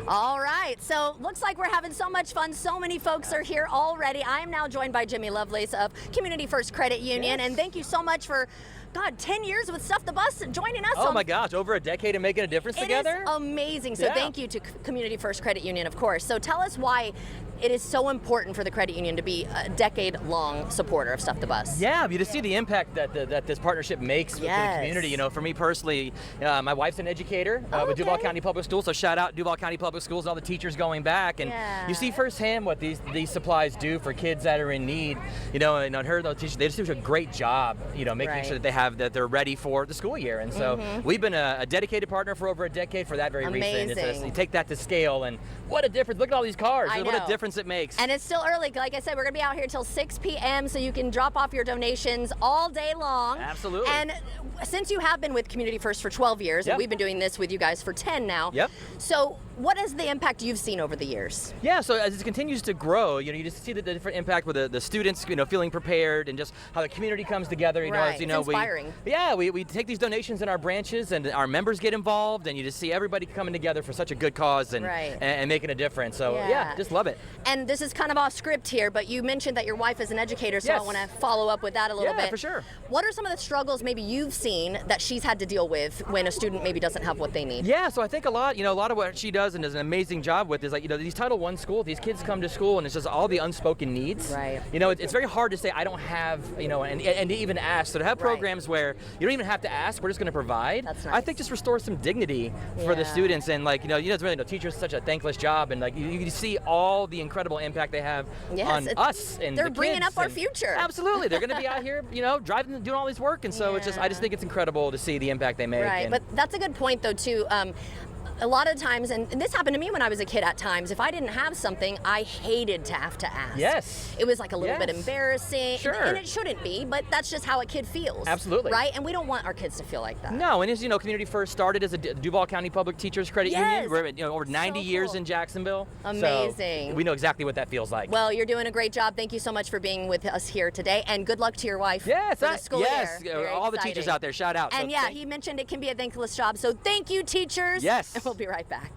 All right, so looks like we're having so much fun. So many folks are here already. I am now joined by Jimmy Lovelace of Community First Credit Union, and thank you so much for, God, 10 years with Stuff the Bus and joining us. Oh my gosh, over a decade of making a difference together? It is amazing. So thank you to Community First Credit Union, of course. So tell us why it is so important for the credit union to be a decade-long supporter of Stuff the Bus. Yeah, you just see the impact that this partnership makes for the community. You know, for me personally, my wife's an educator with Duval County Public Schools, so shout out Duval County Public Schools, all the teachers going back, and you see firsthand what these supplies do for kids that are in need. You know, and on her, those teachers, they just do a great job, you know, making sure that they're ready for the school year. And so we've been a dedicated partner for over a decade for that very reason. You take that to scale, and what a difference! Look at all these cars. What a difference it makes. And it's still early. Like I said, we're going to be out here till 6 p.m. so you can drop off your donations all day long. Absolutely. And since you have been with Community First for 12 years, and we've been doing this with you guys for 10 now. So what is the impact you've seen over the years? Yeah, so as it continues to grow, you know, you just see the different impact with the students, you know, feeling prepared, and just how the community comes together. You know, as you know, it's inspiring. we take these donations in our branches, and our members get involved, and you just see everybody coming together for such a good cause and making a difference. So yeah, just love it. And this is kind of off script here, but you mentioned that your wife is an educator, so I want to follow up with that a little bit. Yeah, for sure. What are some of the struggles maybe you've seen that she's had to deal with when a student maybe doesn't have what they need? Yeah, so I think a lot of what she does and does an amazing job with is, like, you know, these Title I schools, these kids come to school and it's just all the unspoken needs. Right. You know, it's very hard to say I don't have, you know, and to even ask. So to have programs where you don't even have to ask, we're just going to provide. That's nice. I think just restores some dignity for the students, and like, you know, really know teachers such a thankless job, and like you can see all the incredible impact they have on us and they're the bringing kids up our future. Absolutely, they're going to be out here, you know, driving and doing all this work, and so it's just I just think it's incredible to see the impact they make. Right, but that's a good point though too. A lot of times, and this happened to me when I was a kid at times, if I didn't have something, I hated to have to ask. Yes. It was like a little bit embarrassing. Sure. And it shouldn't be, but that's just how a kid feels. Absolutely. Right? And we don't want our kids to feel like that. No, and as you know, Community First started as a Duval County Public Teachers Credit Union. We're over 90 years in Jacksonville. Amazing. So we know exactly what that feels like. Well, you're doing a great job. Thank you so much for being with us here today, and good luck to your wife. Yes, for the school year. All the teachers out there, shout out. And he mentioned it can be a thankless job, so thank you, teachers. Yes. And we'll be right back.